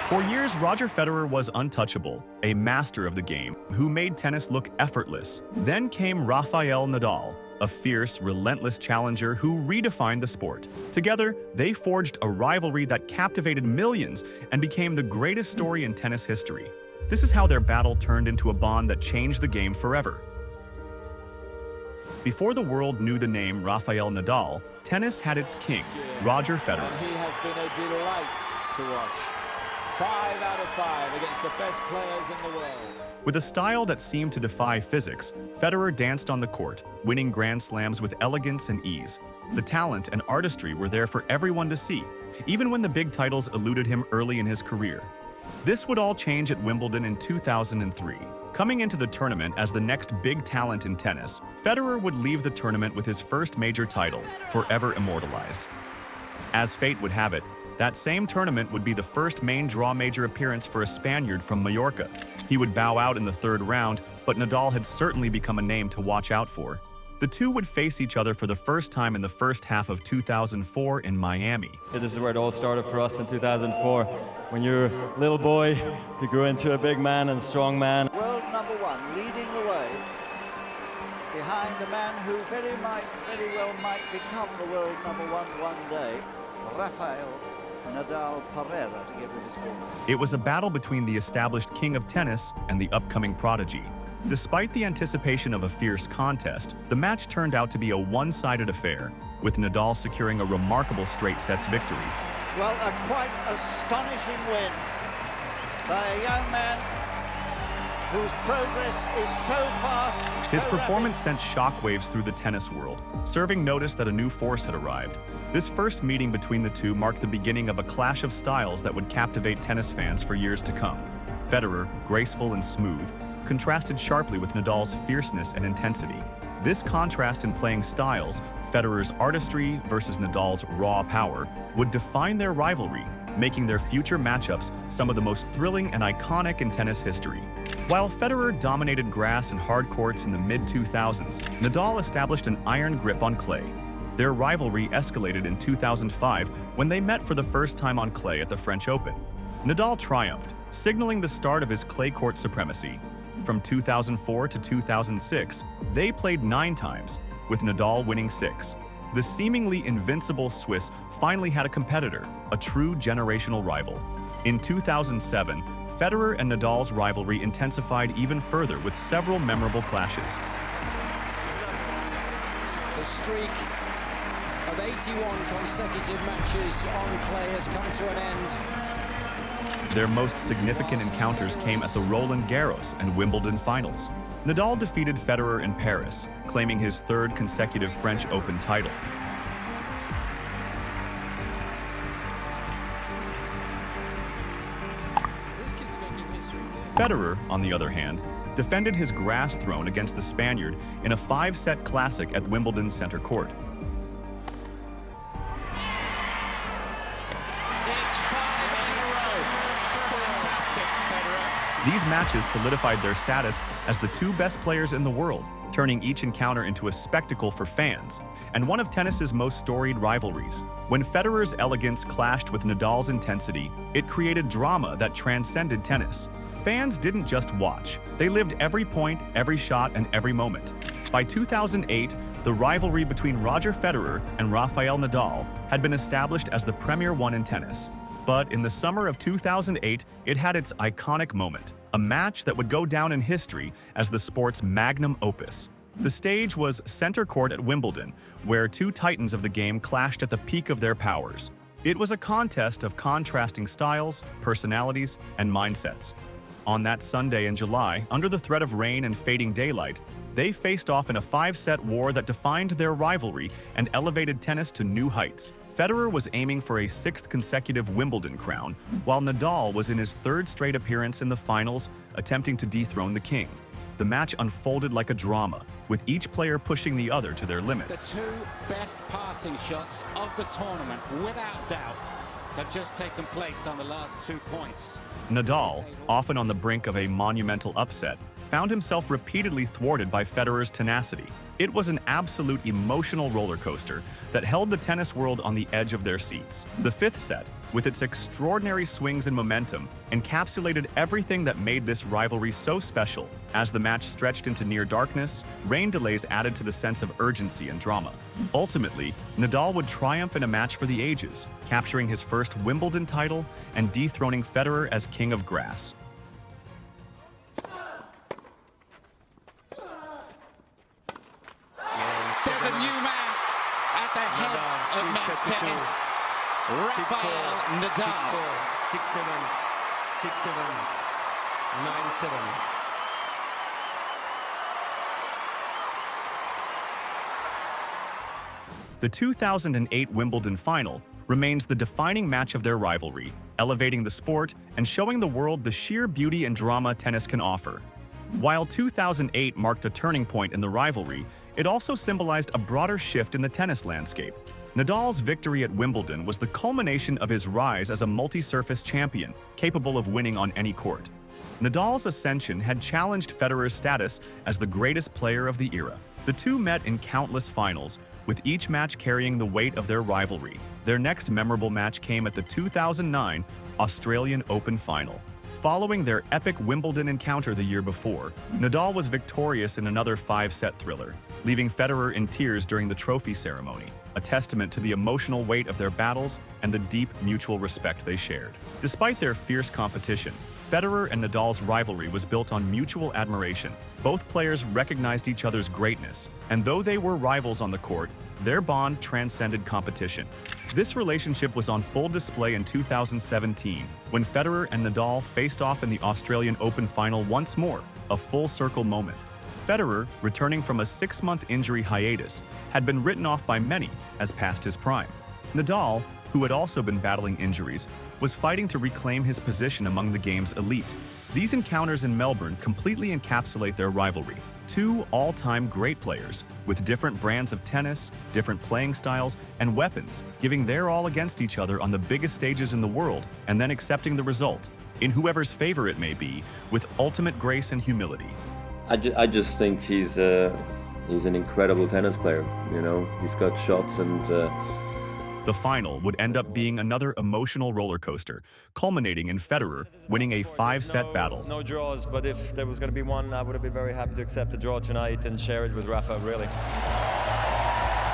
For years, Roger Federer was untouchable, a master of the game who made tennis look effortless. Then came Rafael Nadal, a fierce, relentless challenger who redefined the sport. Together, they forged a rivalry that captivated millions and became the greatest story in tennis history. This is how their battle turned into a bond that changed the game forever. Before the world knew the name Rafael Nadal, tennis had its king, Roger Federer. And he has been a delight to watch. 5 out of 5 against the best players in the world. With a style that seemed to defy physics, Federer danced on the court, winning Grand Slams with elegance and ease. The talent and artistry were there for everyone to see, even when the big titles eluded him early in his career. This would all change at Wimbledon in 2003. Coming into the tournament as the next big talent in tennis, Federer would leave the tournament with his first major title, forever immortalized. As fate would have it, that same tournament would be the first main draw major appearance for a Spaniard from Mallorca. He would bow out in the third round, but Nadal had certainly become a name to watch out for. The two would face each other for the first time in the first half of 2004 in Miami. This is where it all started for us in 2004. When you're a little boy, you grew into a big man and strong man. World number one, leading the way behind a man who very well might become the world number one day, Rafael. Nadal Federer, to give him his full name. It was a battle between the established king of tennis and the upcoming prodigy. Despite the anticipation of a fierce contest, the match turned out to be a one-sided affair, with Nadal securing a remarkable straight sets victory. Well, a quite astonishing win by a young man whose progress is so fast. His performance sent shockwaves through the tennis world, serving notice that a new force had arrived. This first meeting between the two marked the beginning of a clash of styles that would captivate tennis fans for years to come. Federer, graceful and smooth, contrasted sharply with Nadal's fierceness and intensity. This contrast in playing styles, Federer's artistry versus Nadal's raw power, would define their rivalry, making their future matchups some of the most thrilling and iconic in tennis history. While Federer dominated grass and hard courts in the mid-2000s, Nadal established an iron grip on clay. Their rivalry escalated in 2005 when they met for the first time on clay at the French Open. Nadal triumphed, signaling the start of his clay court supremacy. From 2004 to 2006, they played 9 times, with Nadal winning 6. The seemingly invincible Swiss finally had a competitor, a true generational rival. In 2007, Federer and Nadal's rivalry intensified even further with several memorable clashes. The streak of 81 consecutive matches on clay has come to an end. Their most significant encounters came at the Roland Garros and Wimbledon finals. Nadal defeated Federer in Paris, claiming his 3rd consecutive French Open title. Federer, on the other hand, defended his grass throne against the Spaniard in a 5-set classic at Wimbledon's center court. It's 5 in a row. Fantastic, Federer. These matches solidified their status as the 2 best players in the world, turning each encounter into a spectacle for fans, and one of tennis's most storied rivalries. When Federer's elegance clashed with Nadal's intensity, it created drama that transcended tennis. Fans didn't just watch, they lived every point, every shot, and every moment. By 2008, the rivalry between Roger Federer and Rafael Nadal had been established as the premier one in tennis. But in the summer of 2008, it had its iconic moment, a match that would go down in history as the sport's magnum opus. The stage was center court at Wimbledon, where 2 titans of the game clashed at the peak of their powers. It was a contest of contrasting styles, personalities, and mindsets. On that Sunday in July, under the threat of rain and fading daylight, they faced off in a 5-set war that defined their rivalry and elevated tennis to new heights. Federer was aiming for a 6th consecutive Wimbledon crown, while Nadal was in his 3rd straight appearance in the finals, attempting to dethrone the king. The match unfolded like a drama, with each player pushing the other to their limits. The 2 best passing shots of the tournament, without doubt, have just taken place on the last 2 points. Nadal, often on the brink of a monumental upset, found himself repeatedly thwarted by Federer's tenacity. It was an absolute emotional roller coaster that held the tennis world on the edge of their seats. The 5th set, with its extraordinary swings and momentum, encapsulated everything that made this rivalry so special. As the match stretched into near darkness, rain delays added to the sense of urgency and drama. Ultimately, Nadal would triumph in a match for the ages, capturing his first Wimbledon title and dethroning Federer as king of grass. There's a new man at the head of men's tennis. Rafael Nadal. 6-4, 6-7, 6-7, 9-7. The 2008 Wimbledon final remains the defining match of their rivalry, elevating the sport and showing the world the sheer beauty and drama tennis can offer. While 2008 marked a turning point in the rivalry, it also symbolized a broader shift in the tennis landscape. Nadal's victory at Wimbledon was the culmination of his rise as a multi-surface champion, capable of winning on any court. Nadal's ascension had challenged Federer's status as the greatest player of the era. The two met in countless finals, with each match carrying the weight of their rivalry. Their next memorable match came at the 2009 Australian Open final. Following their epic Wimbledon encounter the year before, Nadal was victorious in another 5-set thriller, leaving Federer in tears during the trophy ceremony, a testament to the emotional weight of their battles and the deep mutual respect they shared. Despite their fierce competition, Federer and Nadal's rivalry was built on mutual admiration. Both players recognized each other's greatness, and though they were rivals on the court, their bond transcended competition. This relationship was on full display in 2017, when Federer and Nadal faced off in the Australian Open final once more, a full-circle moment. Federer, returning from a 6-month injury hiatus, had been written off by many as past his prime. Nadal, who had also been battling injuries, was fighting to reclaim his position among the game's elite. These encounters in Melbourne completely encapsulate their rivalry. Two all-time great players, with different brands of tennis, different playing styles, and weapons, giving their all against each other on the biggest stages in the world, and then accepting the result, in whoever's favor it may be, with ultimate grace and humility. I just think he's an incredible tennis player. You know, he's got shots and. The final would end up being another emotional roller coaster, culminating in Federer winning a 5-set battle. No draws, but if there was going to be one, I would have been very happy to accept the draw tonight and share it with Rafa, really.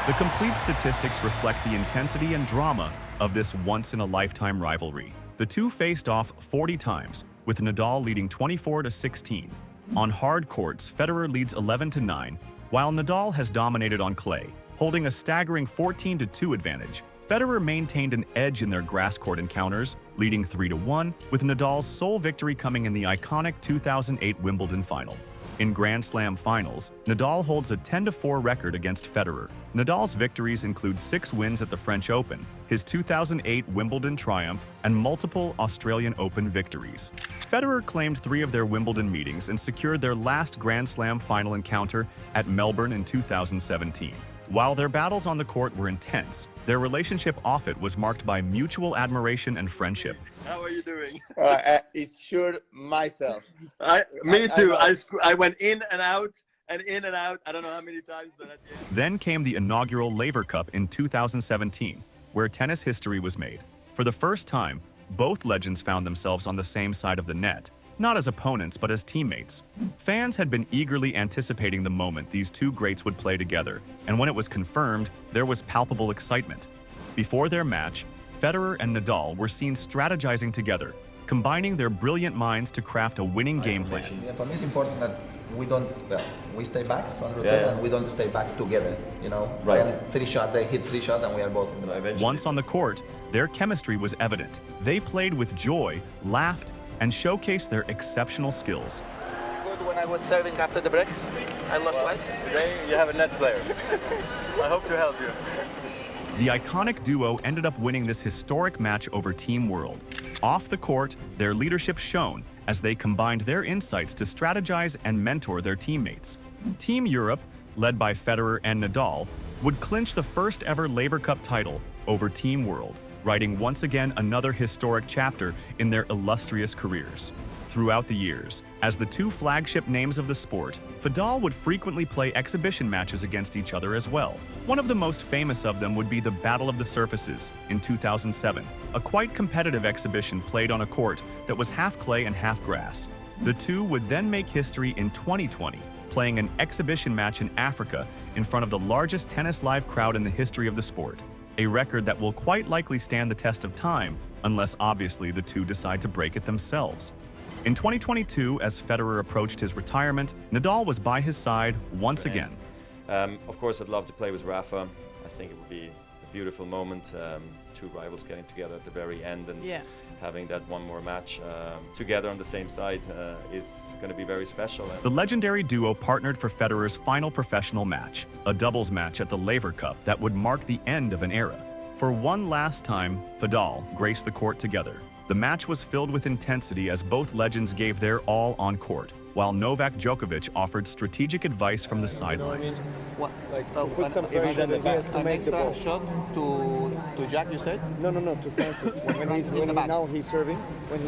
The complete statistics reflect the intensity and drama of this once-in-a-lifetime rivalry. The two faced off 40 times, with Nadal leading 24-16. On hard courts, Federer leads 11-9, while Nadal has dominated on clay, holding a staggering 14-2 advantage. Federer maintained an edge in their grass court encounters, leading 3-1, with Nadal's sole victory coming in the iconic 2008 Wimbledon final. In Grand Slam finals, Nadal holds a 10-4 record against Federer. Nadal's victories include 6 wins at the French Open, his 2008 Wimbledon triumph, and multiple Australian Open victories. Federer claimed 3 of their Wimbledon meetings and secured their last Grand Slam final encounter at Melbourne in 2017. While their battles on the court were intense, their relationship off it was marked by mutual admiration and friendship. How are you doing? It's sure myself. Me too. I went in and out and in and out. I don't know how many times, but at the end. Then came the inaugural Laver Cup in 2017, where tennis history was made. For the first time, both legends found themselves on the same side of the net, not as opponents but as teammates. Fans had been eagerly anticipating the moment these two greats would play together, and when it was confirmed, there was palpable excitement. Before their match, Federer and Nadal were seen strategizing together, combining their brilliant minds to craft a winning game plan. Yeah, for me it's important that we stay back from return and we don't stay back together, you know. Right. And 3 shots, they hit 3 shots and we are both in the right. Once on the court, their chemistry was evident. They played with joy, laughed, and showcased their exceptional skills. Good when I was serving after the break. I lost twice. Today you have a net player. I hope to help you. The iconic duo ended up winning this historic match over Team World. Off the court, their leadership shone as they combined their insights to strategize and mentor their teammates. Team Europe, led by Federer and Nadal, would clinch the first ever Laver Cup title over Team World. writing once again another historic chapter in their illustrious careers. Throughout the years, as the two flagship names of the sport, Fedal would frequently play exhibition matches against each other as well. One of the most famous of them would be the Battle of the Surfaces in 2007, a quite competitive exhibition played on a court that was half clay and half grass. The two would then make history in 2020, playing an exhibition match in Africa in front of the largest tennis live crowd in the history of the sport, a record that will quite likely stand the test of time unless obviously the two decide to break it themselves. In 2022, as Federer approached his retirement, Nadal was by his side once again. Of course, I'd love to play with Rafa. I think it would be a beautiful moment, two rivals getting together at the very end and having that one more match together on the same side is going to be very special. The legendary duo partnered for Federer's final professional match, a doubles match at the Laver Cup that would mark the end of an era. For one last time, Fedal graced the court together. The match was filled with intensity as both legends gave their all on court, while Novak Djokovic offered strategic advice from the sidelines. What? Put some pressure that he has to make the ball. Shot to Jack, you said? No, to Francis. Now he's serving.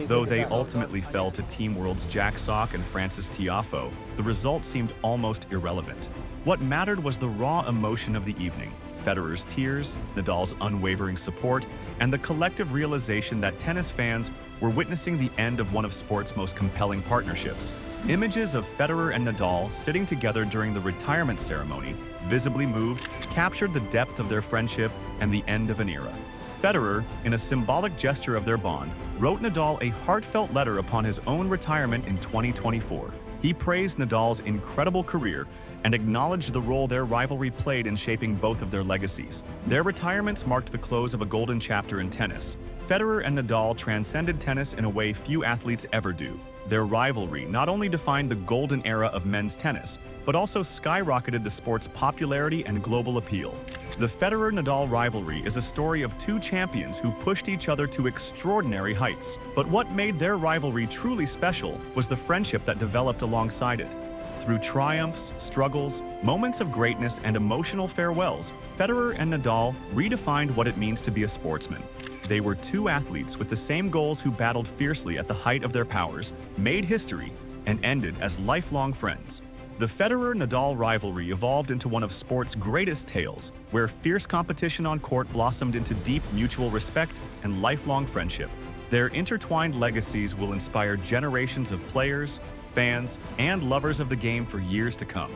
Though they ultimately fell to Team World's Jack Sock and Francis Tiafoe, the result seemed almost irrelevant. What mattered was the raw emotion of the evening. Federer's tears, Nadal's unwavering support, and the collective realization that tennis fans were witnessing the end of one of sport's most compelling partnerships. Images of Federer and Nadal sitting together during the retirement ceremony, visibly moved, captured the depth of their friendship and the end of an era. Federer, in a symbolic gesture of their bond, wrote Nadal a heartfelt letter upon his own retirement in 2024. He praised Nadal's incredible career and acknowledged the role their rivalry played in shaping both of their legacies. Their retirements marked the close of a golden chapter in tennis. Federer and Nadal transcended tennis in a way few athletes ever do. Their rivalry not only defined the golden era of men's tennis, but also skyrocketed the sport's popularity and global appeal. The Federer-Nadal rivalry is a story of two champions who pushed each other to extraordinary heights. But what made their rivalry truly special was the friendship that developed alongside it. Through triumphs, struggles, moments of greatness, and emotional farewells, Federer and Nadal redefined what it means to be a sportsman. They were two athletes with the same goals who battled fiercely at the height of their powers, made history, and ended as lifelong friends. The Federer-Nadal rivalry evolved into one of sport's greatest tales, where fierce competition on court blossomed into deep mutual respect and lifelong friendship. Their intertwined legacies will inspire generations of players, fans, and lovers of the game for years to come.